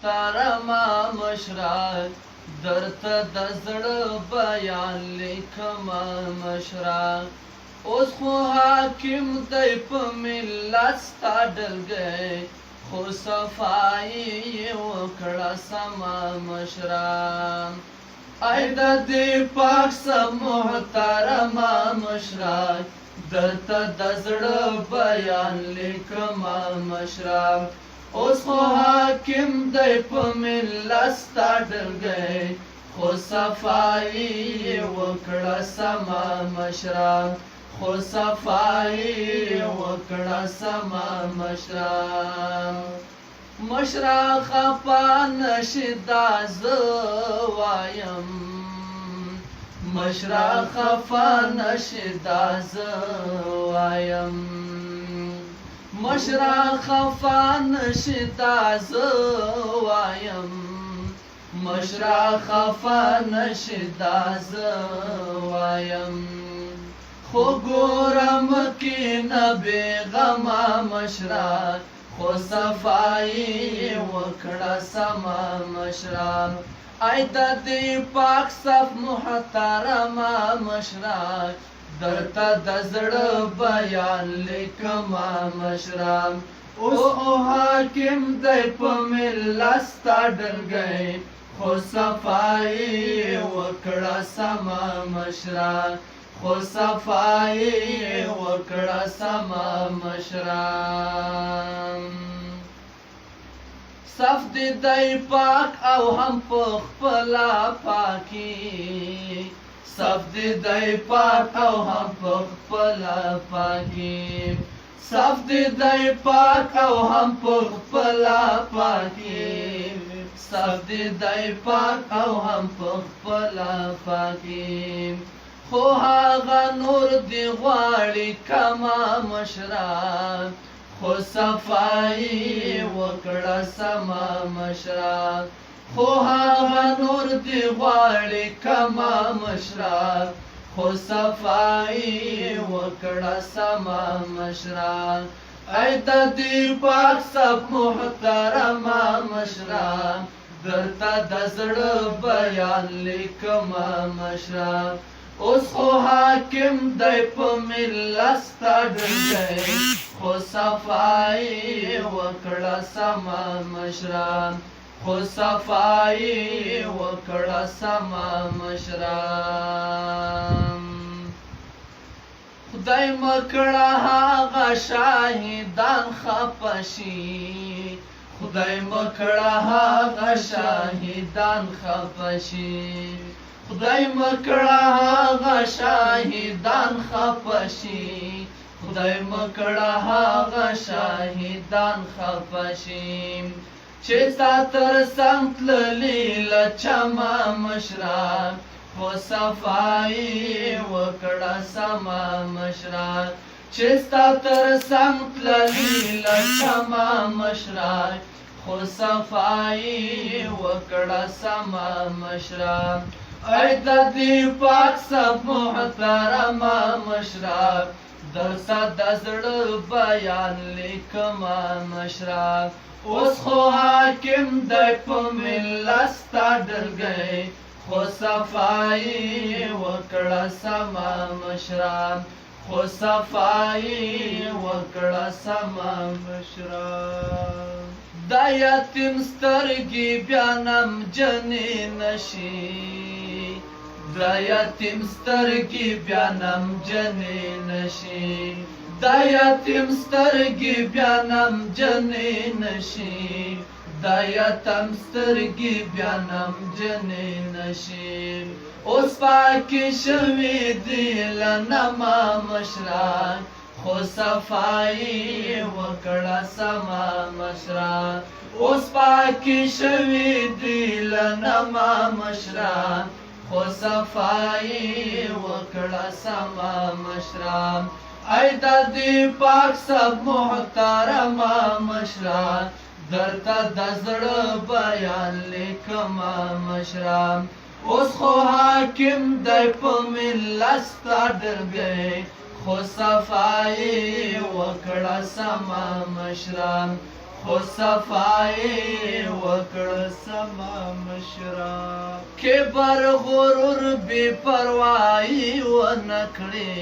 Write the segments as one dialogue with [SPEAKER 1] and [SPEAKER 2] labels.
[SPEAKER 1] محترمه مشره درته د زړه بیان لیکمه مشره اوس خو حاکم دی په ملت ستا ډلګی خو صفایي یې وکړه سمه مشره ای د دې پاک سب محترمه مشره درته د زړه بیان لیکمه مشره اوس خو حاکم دی په ملت ستا ډلګی خو صفایي یې وکړه سمه مشره خو صفایي یې وکړه سمه مشره مشره خفه نشي دا زه وایم مشره خفه نشي دا زه وایم مشره خفه نشي دا زه وایم مشره خفه نشي دا زه وایم خو ګوره مکینه بېغمه مشره خو صفایي یې وکړه سمه مشره ای د دې پاک صف محترمه مشره درته د زړه بیان لیکمه مشره اوس خو حاکم دی په ملت ستا ډلګی خو صفایي یې وکړه سمه مشره خو صفایي یې وکړه سمه مشره صف دې دی پاک او هم په خپله پاکي صف دې دی پاک او هم په خپله پاکي صف دې دی پاک او هم په خپله پاکي صف دې دی پاک او هم په خپله پاکي خو هغه نور دی غواړي کمه مشره خو صفایي وکړه سمه مشره خو هغه نور دی غواړي کمه مشره خو صفایي وکړه سمه مشره ای د دې پاک سب محترمه مشره درته د زړه بیان لیکمه مشره اوس خو حاکم دی په ملت ستا ډلګی خو صفایي وکړه سمه مشره خو صفایي وکړه سمه مشره خدای مکړه هغه شاهدان خفه شي خدای مکړه هغه شاهدان خفه شي خدای مکړه هغه شاهدان خفه شي خدای مکړه هغه شاهدان خفه شي چې ستا تر څنګ تللي له چمه مشره خو صفایي وکړه سمه مشره چې ستا تر څنګ تللي له چمه مشره خو صفایي وکړه سمه مشره ای د دې پاک سب محترمه مشره درته د زړه بیان لیکمه مشره اوس خو حاکم دی په ملت ستا ډلګی خو صفایي وکړه سمه مشره خو صفایي وکړه سمه مشره دا یتیم سترګې بیا نمجنې نشي دا یتیم سترګې بیا نمجنې نشي دا یتیم سترګې بیا نمجنې نشي دا یتیم سترګې بیا نمجنې نشي اوس پاکې شوې دي له نمه مشره خو صفایي وکړه سمه مشره اوس پاکې شوې دي له نمه مشره خو صفایي وکړه سمه مشره ای د دې پاک سب محترمه مشره درته د زړه بیان لیکمه مشره اوس خو حاکم دی په ملت ستا ډلګی خو صفایي وکړه سمه مشره خو صفای وکړه سما مشرا کبر غرور بے پروايي ونکړي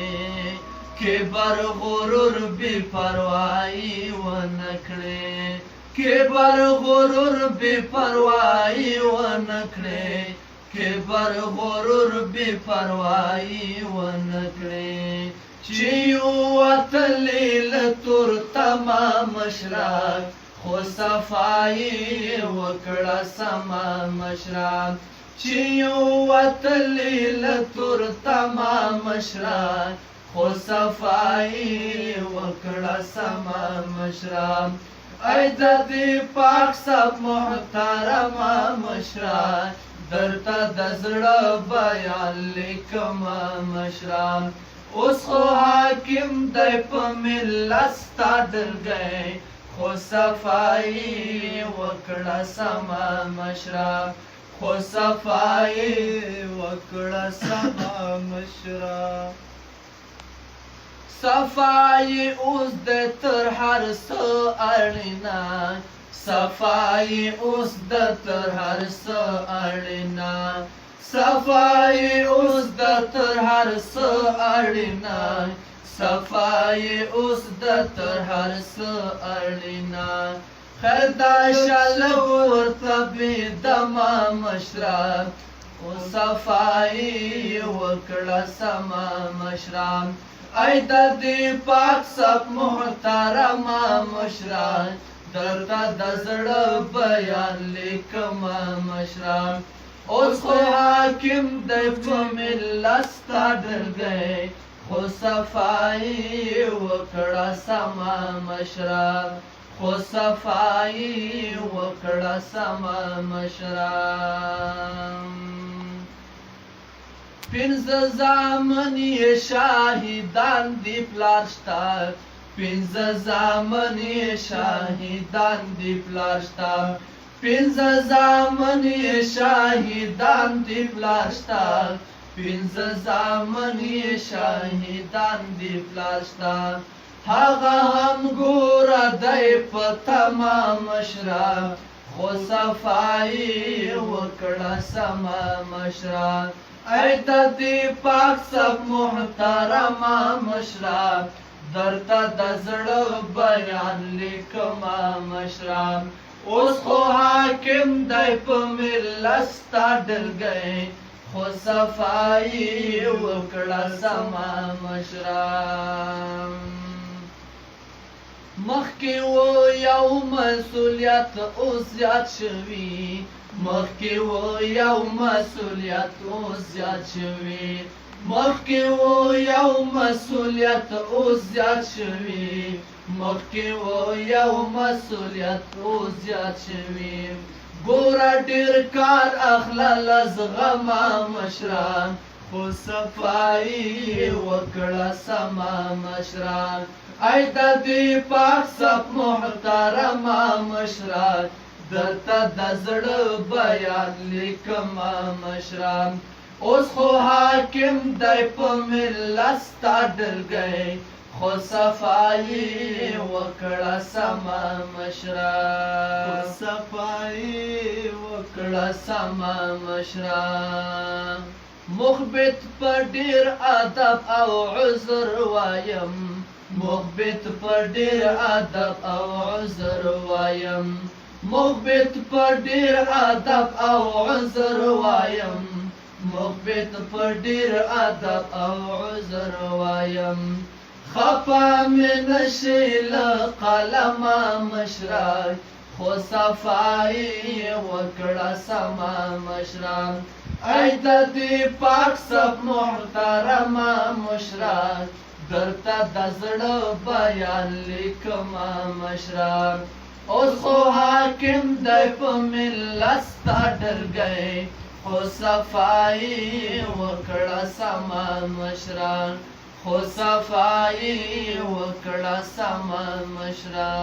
[SPEAKER 1] کبر غرور بے پروايي ونکړي کبر غرور بے پروايي ونکړي کبر غرور بے پروايي ونکړي چې وتلې لتور تمام مشرا خو صفای وکړه سما مشرا چې وتلې لتور تمام مشرا خو صفای وکړه سما مشرا ای د دې پاک سب محترم مشرا درته د زړه بیان لیکم مشرا اوس خو حاکم دی په ملت ستا ډلګی خو صفای وکړه سما مشرا خو صفای وکړه سما مشرا صفای اوس د تر هر څه اړینا صفای اوس د تر هر څه اړینا صفای اوس د تر هر څه اړینا صفای اوس د تر هر څه اړینا خیر دا شلو ورته بې دمه مشرا او صفای وکړه سما مشرا ای د دې پاک سب محترمه مشرا درته د زړه بیان لیکم مشرا اوس خو حاکم دی په ملت ستا ډلګی خو صفای وکړه سما مشرا خو صفای وکړه سما مشرا پنځه زامن یې شاهدان دي پلار شته پنځه زامن یې شاهدان دي پلار شته پنځه زامن یې شاهدان دي پلار شته پنځه زامن یې شاهدان دي پلار شته هغه هم ګوره دی په تمام مشرا خو صفای وکړه سما مشرا ای د دې پاک سب محترمه مشرا درته د زړه بیان لیکم مشرا اوس خو حاکم دی په ملت ستا ډلګی خو صفای وکړه سما مشرا مخکې و یو مسؤلیت اوس زیات شوي مخکې و یو مسؤلیت اوس زیات شوي مخکې و یو مسؤلیت اوس زیات شوي مخکې و یو مسؤلیت اوس زیات شوي ګوره ډېر کار اخله لزغمه مشرا خو صفای وکړه سما مشرا ای د دې پاک سب محترمه مشرا درته د زړه بیان لیکم مشرا اوس خو حاکم دی په ملت ستا ډلګی خو صفای وکړه سما مشرا صفای وکړه سما مشرا مخبت په ډېر ادب او عذر وایم مخبت په ډېر ادب او عذر وایم مخبت په ډېر ادب او عذر وایم مخبت په ډېر ادب او عذر وایم خفا مې نشي له قلمه مشرا خو صفای وکړه سما مشرا ای د دې پاک سب محترمه مشرا درته د زړه بیان لیکم مشرا اوس خو حاکم دی په ملت ستا ډلګی خو صفای وکړه سما مشرا خو صفای وکړه سما مشرا